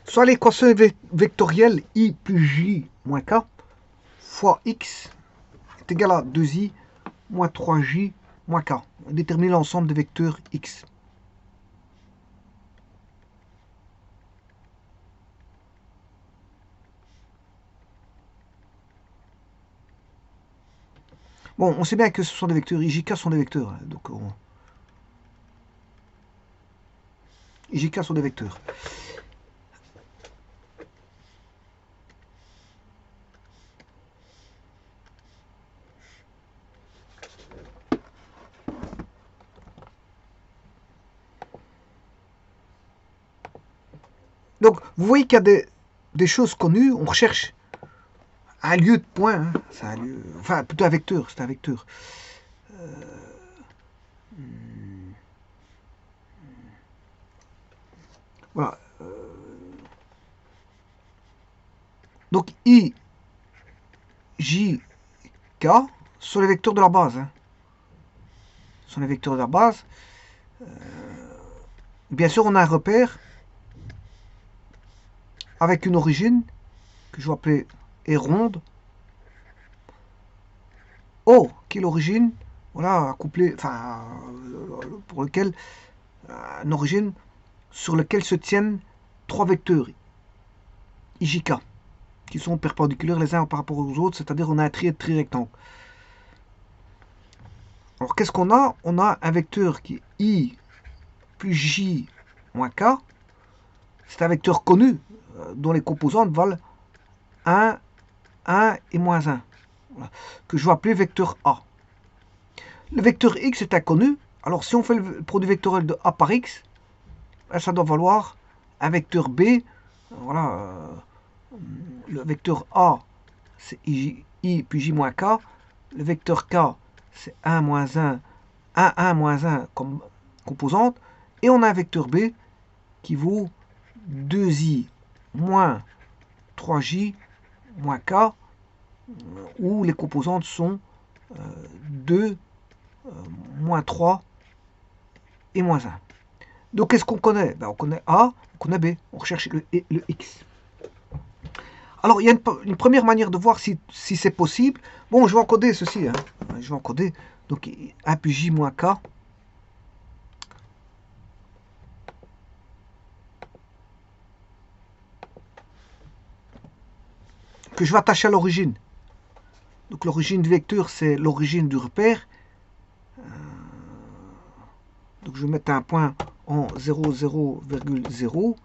soit l'équation vectorielle i plus j moins k fois x est égal à 2i moins 3j moins k. On détermine l'ensemble des vecteurs x. Bon, on sait bien que ce sont des vecteurs, IJK sont des vecteurs. Donc, IJK sont des vecteurs. Donc, vous voyez qu'il y a des choses connues, on recherche un lieu de point, hein, c'est un lieu, enfin plutôt un vecteur, c'est un vecteur. Voilà. Donc I, J, K sont les vecteurs de la base. Hein. Sont les vecteurs de la base. Bien sûr, on a un repère avec une origine que je vais appeler E ronde. O, qui est l'origine, voilà, couplée, enfin, pour lequel, une origine sur laquelle se tiennent trois vecteurs IJK qui sont perpendiculaires les uns par rapport aux autres, c'est-à-dire on a un tri-rectangle. Alors qu'est-ce qu'on a? On a un vecteur qui est I plus J moins K. C'est un vecteur connu dont les composantes valent 1, 1 et moins 1, voilà, que je vais appeler vecteur A. Le vecteur X est inconnu, alors si on fait le produit vectoriel de A par X, ça doit valoir un vecteur B. Voilà, le vecteur A c'est I puis J moins K, le vecteur K c'est 1 moins 1, 1, 1 moins 1 comme composante, et on a un vecteur B qui vaut 2i moins 3j moins k, où les composantes sont 2, moins 3 et moins 1. Donc qu'est-ce qu'on connaît? On connaît A, on connaît B, on recherche le X. Alors il y a une première manière de voir si c'est possible. Bon, je vais encoder ceci. Hein. Je vais encoder. Donc 1 plus J moins K. Que je vais attacher à l'origine. Donc l'origine du vecteur, c'est l'origine du repère. Donc je vais mettre un point en 0, 0,0.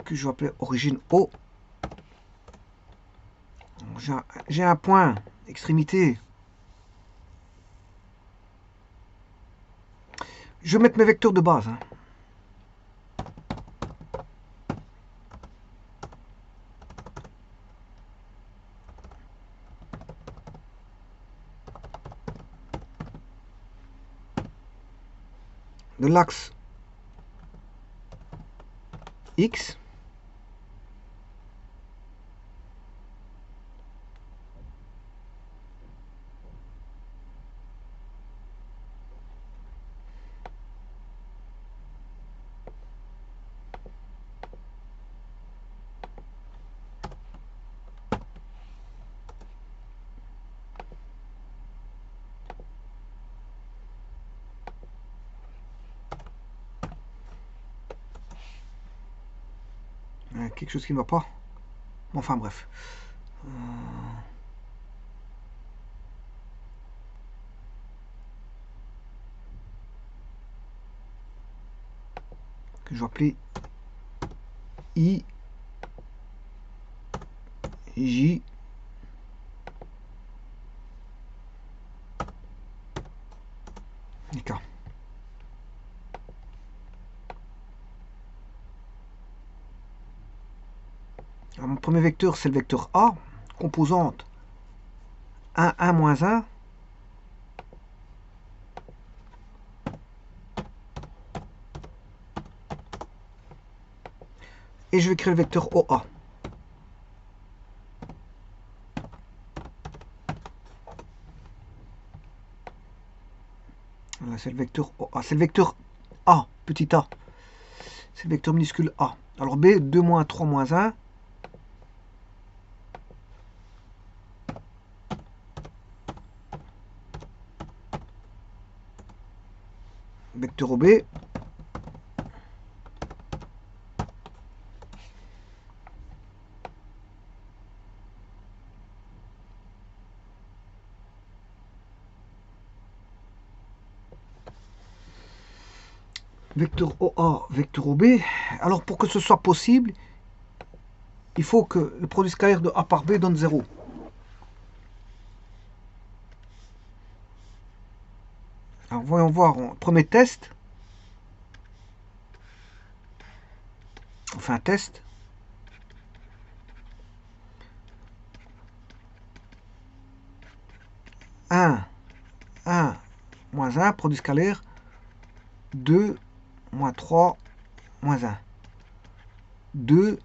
Que je vais appeler origine O. J'ai un point, extrémité. Je vais mettre mes vecteurs de base. Hein. De l'axe X. Quelque chose qui ne va pas. Enfin bref. Que je vais appeler I, J, et K. Alors, mon premier vecteur, c'est le vecteur A, composante 1, 1, moins 1. Et je vais créer le vecteur OA. C'est le vecteur OA. C'est le vecteur A, petit a. C'est le vecteur minuscule A. Alors B, 2 moins 3 moins 1. Vecteur OB. Vecteur OA, vecteur OB. Alors pour que ce soit possible, il faut que le produit scalaire de A par B donne 0. Alors voyons voir, premier test. On fait un test. Un, moins 1, produit scalaire. 2, moins 3, moins 1. 2,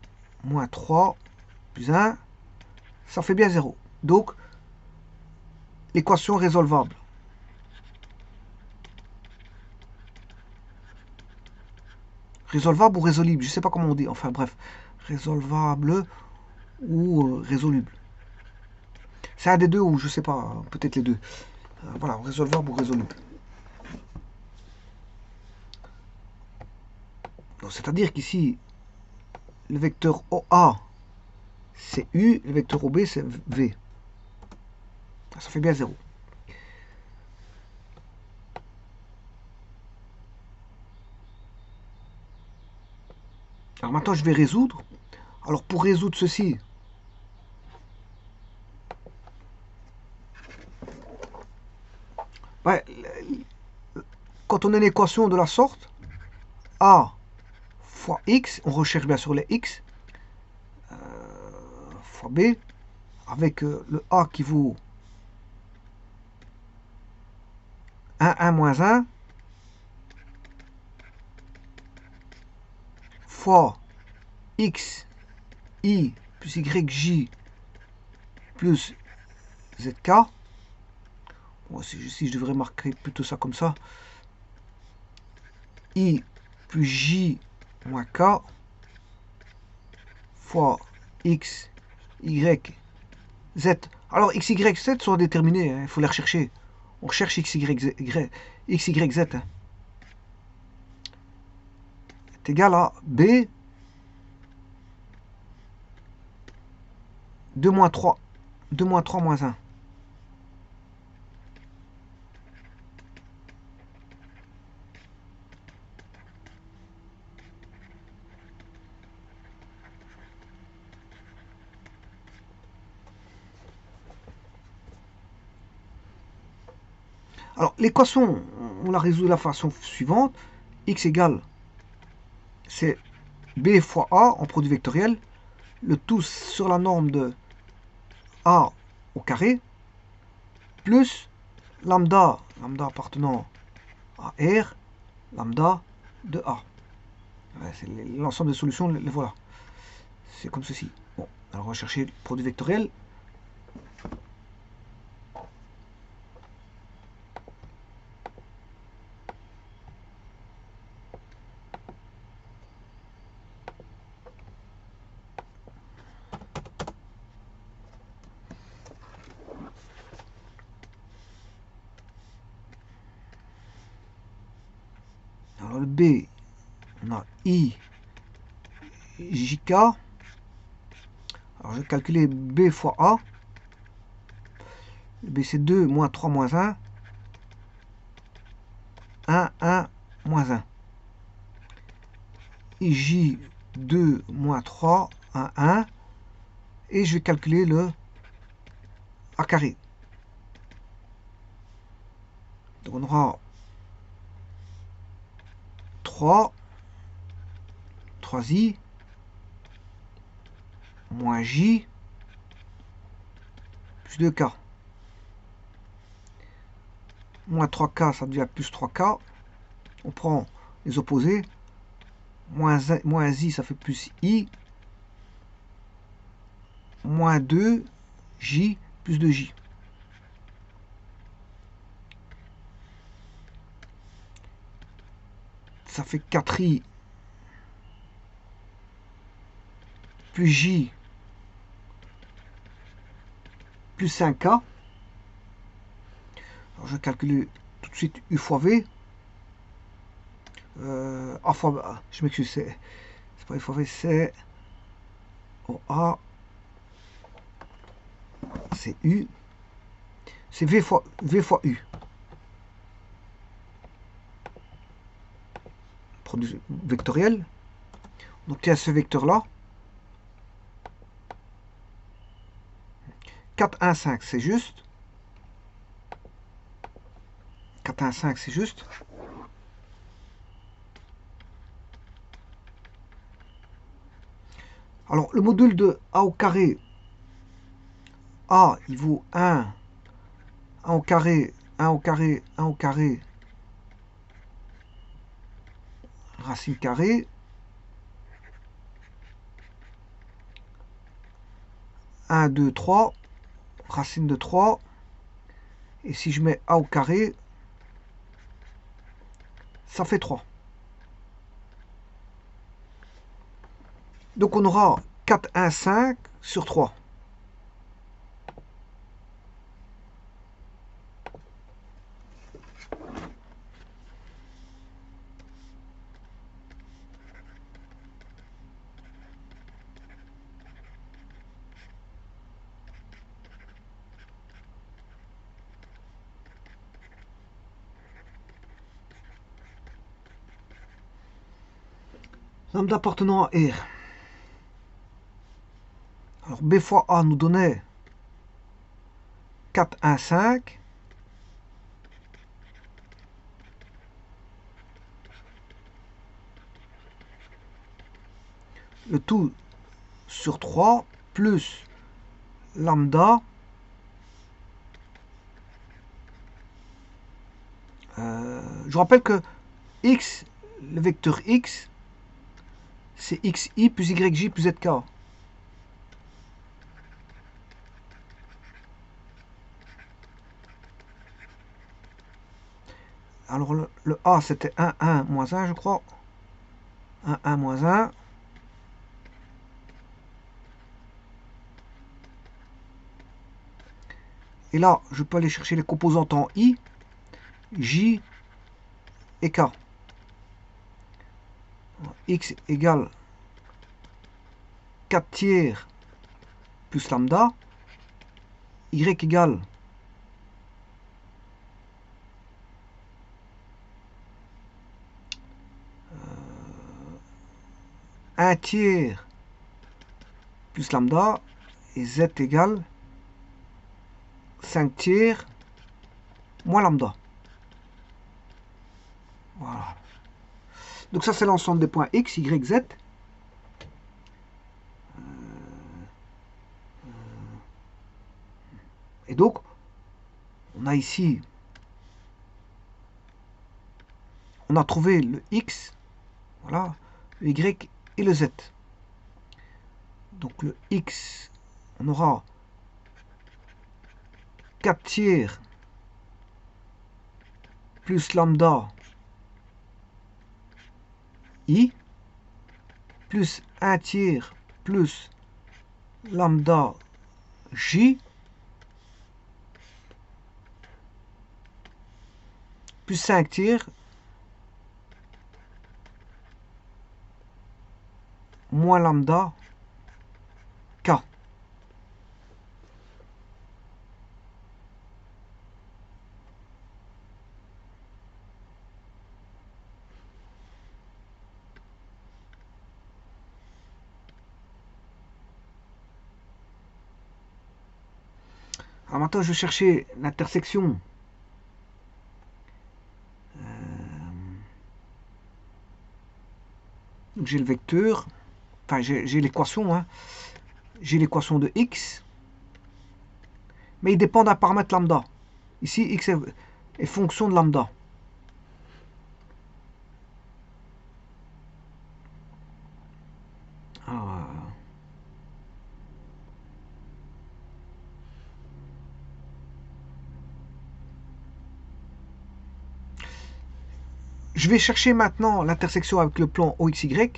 moins 3, plus 1, ça fait bien 0. Donc, l'équation résolvable. Résolvable ou résoluble, je ne sais pas comment on dit. Enfin bref, résolvable ou résoluble. C'est un des deux ou je ne sais pas, peut-être les deux. Voilà, résolvable ou résoluble. C'est-à-dire qu'ici, le vecteur OA, c'est U, le vecteur OB, c'est V. Ça fait bien 0. Alors maintenant, je vais résoudre. Alors pour résoudre ceci, ouais, quand on a une équation de la sorte, A fois X, on recherche bien sûr les X, fois B, avec le A qui vaut 1 moins 1, fois X, I plus YJ plus ZK. Bon, si je devrais marquer plutôt ça comme ça. I plus J moins K fois X, Y, Z. Alors X, Y, Z sont déterminés, il faut les rechercher. On recherche X, Y, Z. Hein. Est égal à B 2 moins 3. 2 moins 3 moins 1. Alors, l'équation, on la résout de la façon suivante. X égale, c'est B fois A en produit vectoriel. Le tout sur la norme de A au carré. Plus lambda appartenant à R, lambda de A. C'est l'ensemble des solutions, les voilà. C'est comme ceci. Bon, alors on va chercher le produit vectoriel. Alors le B, on a I, JK. Alors je vais calculer B fois A. B c'est 2 moins 3 moins 1. 1 moins 1. IJ 2 moins 3, 1. Et je vais calculer le A carré. Donc on aura 3i, moins j, plus 2k. Moins 3k, ça devient plus 3k. On prend les opposés. Moins i, ça fait plus i. Moins 2j, plus 2j. ça fait 4i plus j plus 5k. Alors, je vais calculer tout de suite u fois v. A fois, je m'excuse, c'est pas u fois v, c'est a, c'est u, c'est v fois u. Produit vectoriel. On obtient ce vecteur-là. 4, 1, 5, c'est juste. 4, 1, 5, c'est juste. Alors, le module de a au carré, a, il vaut 1 au carré, 1 au carré, 1 au carré, racine carrée. Un, 2, 3, racine de 3. Et si je mets a au carré, ça fait 3. Donc on aura 4, 1, 5 sur 3. Lambda appartenant à R. Alors B fois A nous donnait 4, 1, 5. Le tout sur 3 plus lambda. Je rappelle que x, le vecteur x, c'est xi plus yj plus zk. Alors le a c'était 1, 1, moins 1 je crois. 1, 1, moins 1. Et là, je peux aller chercher les composantes en i, j et k. X égale 4 tiers plus lambda. Y égale 1 tiers plus lambda. Et z égale 5 tiers moins lambda. Voilà. Donc ça c'est l'ensemble des points x, y, z. Et donc, on a ici, on a trouvé le x, voilà, le y et le z. Donc le x, on aura 4 tiers plus lambda i plus 1 tiers plus lambda j plus 5 tiers moins lambda k. Alors maintenant je vais chercher l'intersection. Donc j'ai le vecteur, enfin j'ai l'équation, hein. J'ai l'équation de x, mais il dépend d'un paramètre lambda. Ici, x est fonction de lambda. Alors, je vais chercher maintenant l'intersection avec le plan OXY.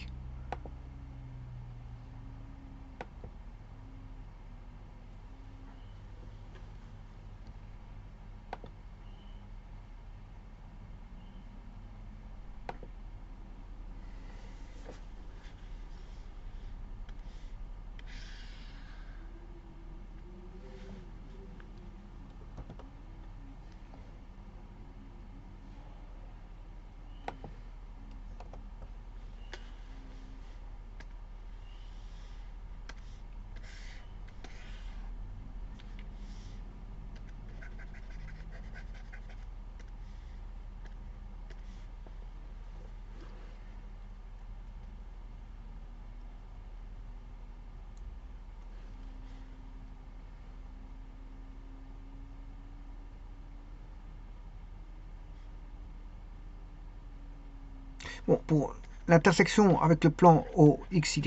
Bon, pour l'intersection avec le plan OXY,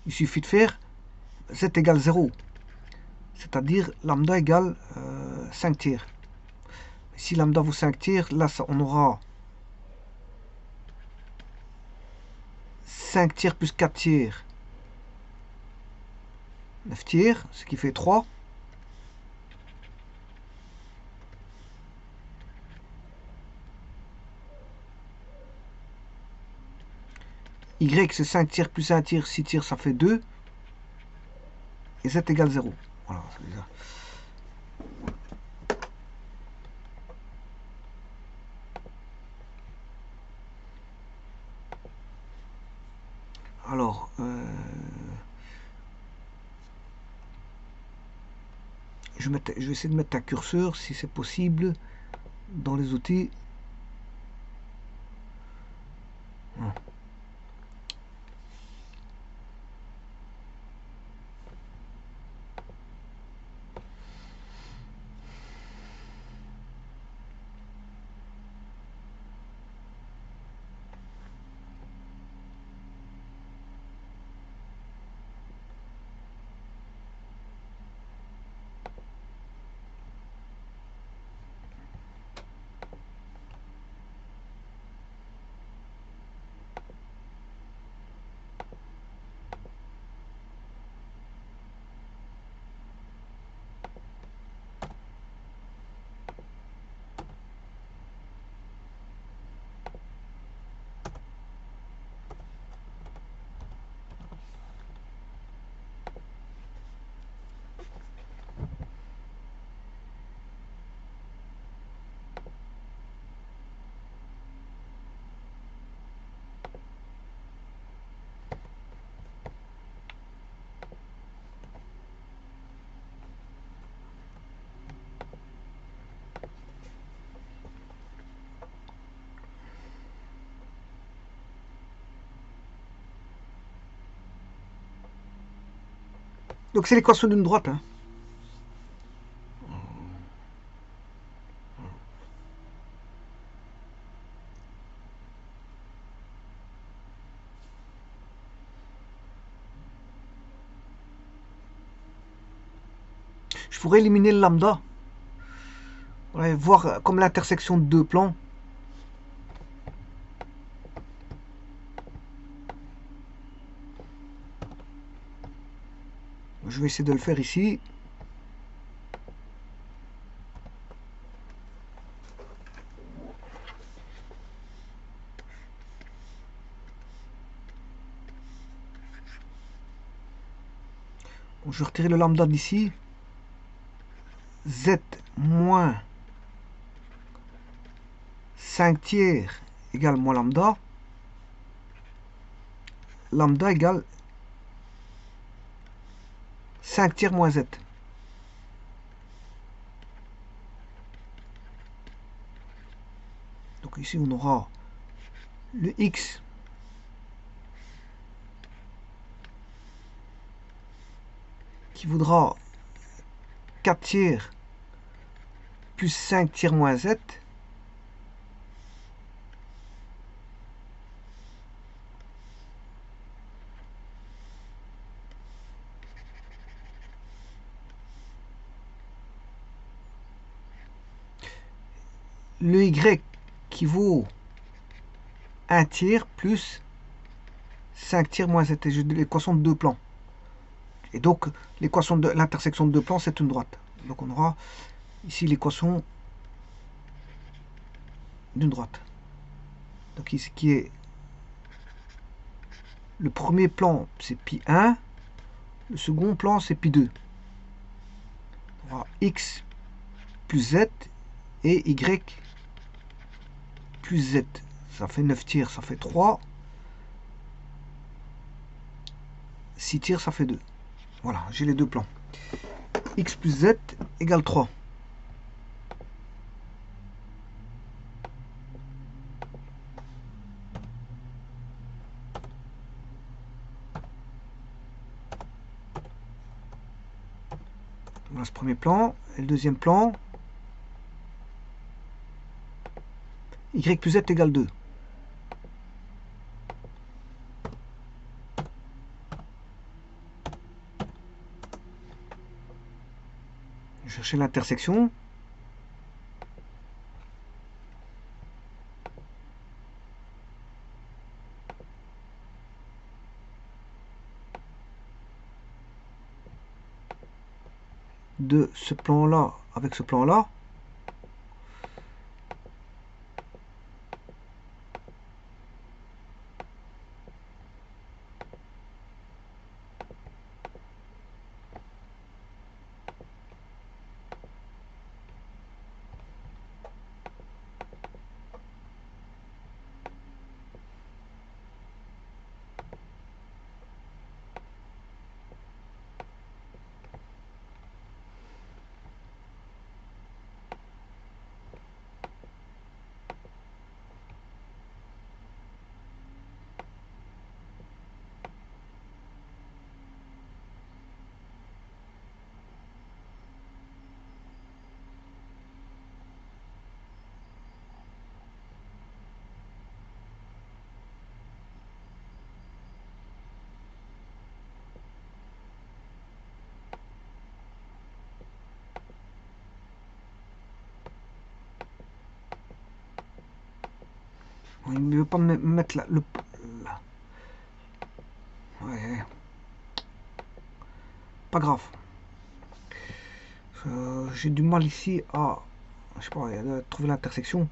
il suffit de faire z égale 0, c'est-à-dire lambda égale 5 tiers. Si lambda vaut 5 tiers, là on aura 5 tiers plus 4 tiers, 9 tiers, ce qui fait 3. Y c'est 5 tiers plus 1 tiers, 6 tiers, ça fait 2. Et z égale 0. Voilà, c'est bizarre. Alors, je vais essayer de mettre un curseur, si c'est possible, dans les outils. Donc c'est l'équation d'une droite. Hein. Je pourrais éliminer le lambda. Ouais, voir comme l'intersection de deux plans. Je vais essayer de le faire ici. Je vais retirer le lambda d'ici. Z moins 5 tiers égale moins lambda. Lambda égale 5 tiers moins z. Donc ici on aura le x qui vaudra 4 tiers plus 5 tiers moins z. Le y qui vaut 1 tiers plus 5 tiers moins z. J'ai l'équation de deux plans. Et donc, l'équation de l'intersection de deux plans, c'est une droite. Donc, on aura ici l'équation d'une droite. Donc, ici, qui est le premier plan, c'est pi 1. Le second plan, c'est pi 2. On aura x plus z et y plus z. Ça fait 9 tiers, ça fait 3. 6 tiers, ça fait 2. Voilà, j'ai les deux plans. X plus Z égale 3. Voilà ce premier plan. Et le deuxième plan, Y plus Z égale 2. Je vais chercher l'intersection. De ce plan-là avec ce plan-là. Il ne veut pas me mettre là. Ouais. Pas grave. J'ai du mal ici à, je sais pas, à trouver l'intersection.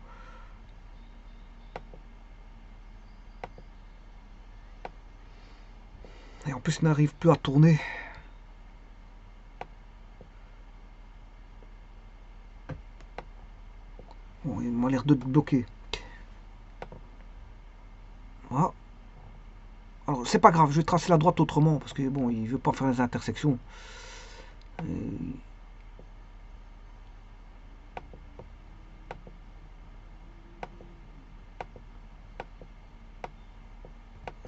Et en plus, il n'arrive plus à tourner. Bon, il m'a l'air de bloquer. Voilà. Alors, c'est pas grave, je vais tracer la droite autrement, parce que bon, il veut pas faire les intersections.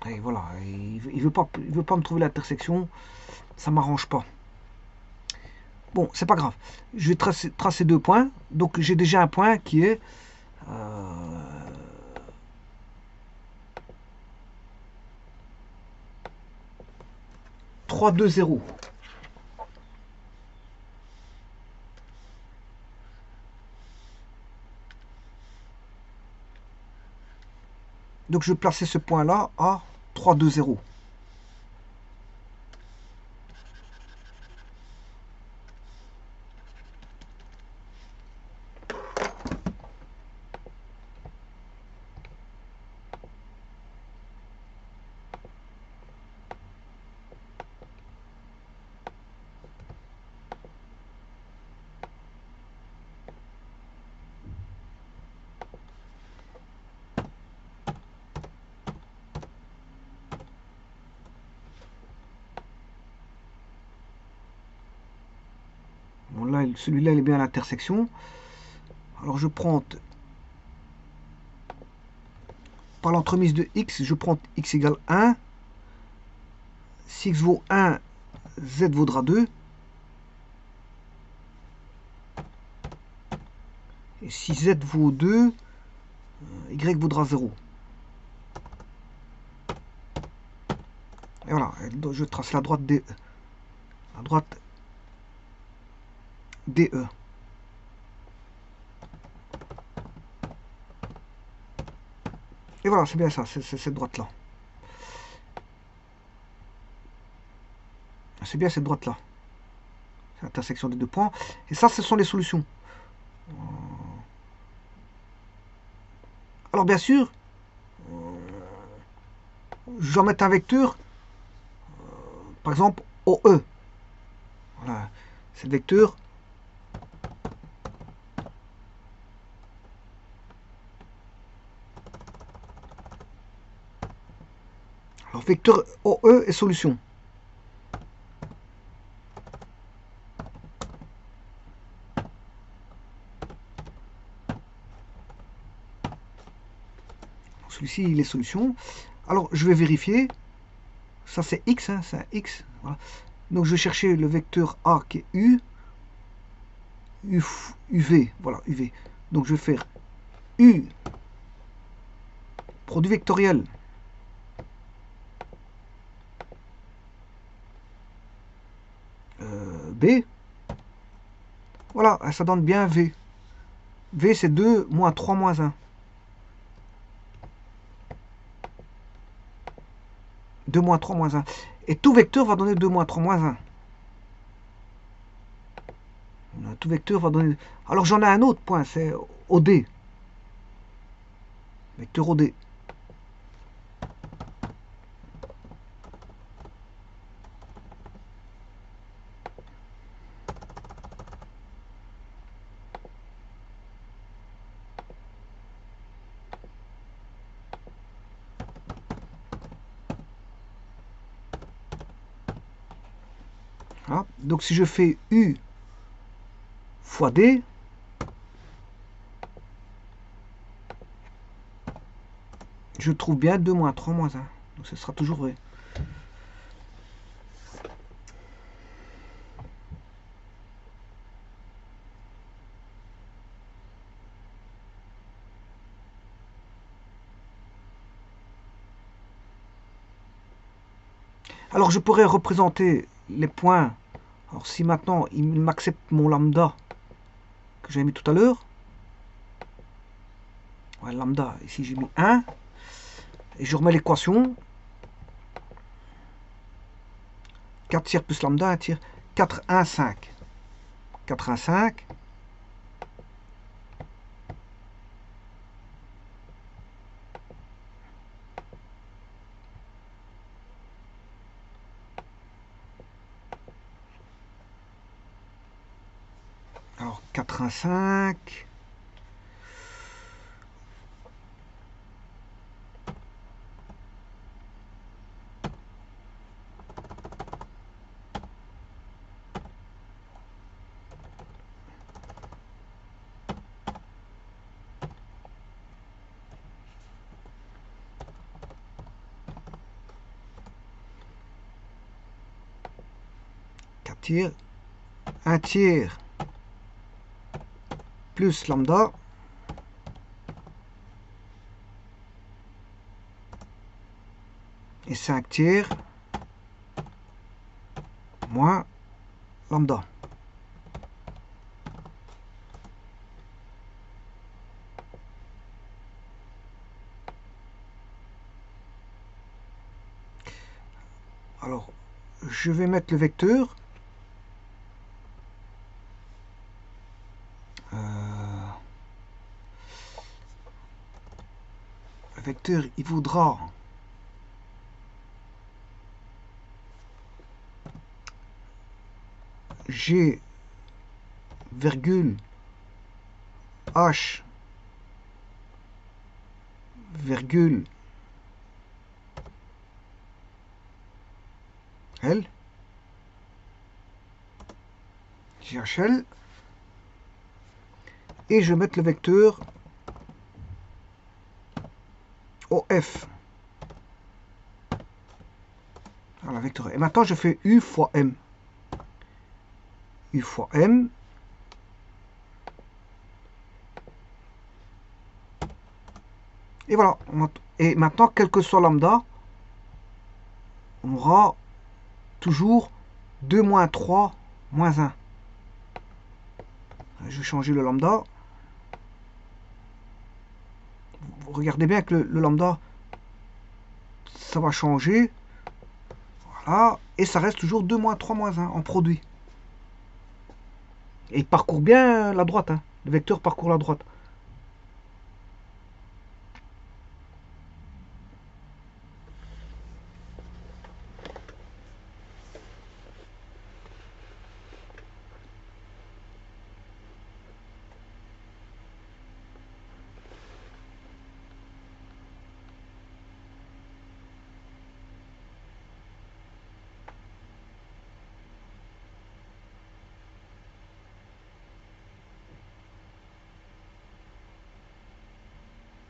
Et voilà, il veut pas me trouver l'intersection, ça m'arrange pas. Bon, c'est pas grave. Je vais tracer deux points. Donc j'ai déjà un point qui est 3, 2, 0. Donc je vais placer ce point-là à 3, 2, 0. Bon, là, celui-là, il est bien à l'intersection. Alors je prends, par l'entremise de x, je prends x égale 1. Si x vaut 1, z vaudra 2. Et si z vaut 2, y vaudra 0. Et voilà, je trace la droite DE. La droite DE. Et voilà, c'est bien ça, c'est cette droite-là. C'est bien cette droite-là. C'est l'intersection des deux points. Et ça, ce sont les solutions. Alors bien sûr, je vais mettre un vecteur, par exemple, OE. Voilà, c'est le vecteur. Alors, vecteur OE et solution. Celui-ci, il est solution. Alors, je vais vérifier. Ça, c'est X, hein, c'est un X. Voilà. Donc, je vais chercher le vecteur A qui est U. UV, voilà, UV. Donc, je vais faire U, produit vectoriel. B. Voilà, ça donne bien V. V, c'est 2, moins 3, moins 1. 2, moins 3, moins 1. Et tout vecteur va donner 2, moins 3, moins 1. Tout vecteur va donner... Alors j'en ai un autre point, c'est OD. Vecteur OD. Voilà. Donc si je fais U fois D, je trouve bien 2, moins 3, moins 1. Donc ce sera toujours vrai. Alors je pourrais représenter les points. Alors si maintenant il m'accepte mon lambda que j'avais mis tout à l'heure. Ouais, lambda, ici j'ai mis 1. Et je remets l'équation. 4 tiers plus lambda, 1 tiers. 4, 1, 5. 4, 1, 5. Alors 4, 1, 5. Tiers, 1 tiers plus lambda et 5 tiers moins lambda. Alors, je vais mettre le vecteur. Le vecteur, il voudra G, virgule, H, virgule, L, GHL, et je vais mettre le vecteur OF. Voilà, vecteur. Et maintenant, je fais U fois M. U fois M. Et voilà. Et maintenant, quel que soit lambda, on aura toujours 2 moins 3 moins 1. Je vais changer le lambda. regardez bien que le lambda, ça va changer. Voilà. Et ça reste toujours 2 moins 3 moins 1 en produit. Et il parcourt bien la droite. Hein. Le vecteur parcourt la droite.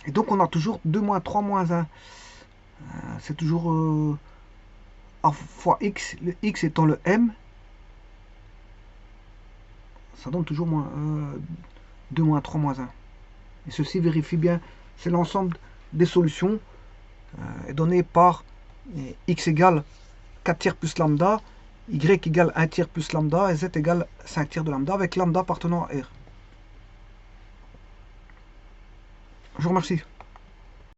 Et donc on a toujours 2 moins 3 moins 1. C'est toujours A fois x, le x étant le m. Ça donne toujours 2 moins 3 moins 1. Et ceci vérifie bien, c'est l'ensemble des solutions données par x égale 4 tiers plus lambda, y égale 1 tiers plus lambda et z égale 5 tiers de lambda avec lambda appartenant à R. Je vous remercie.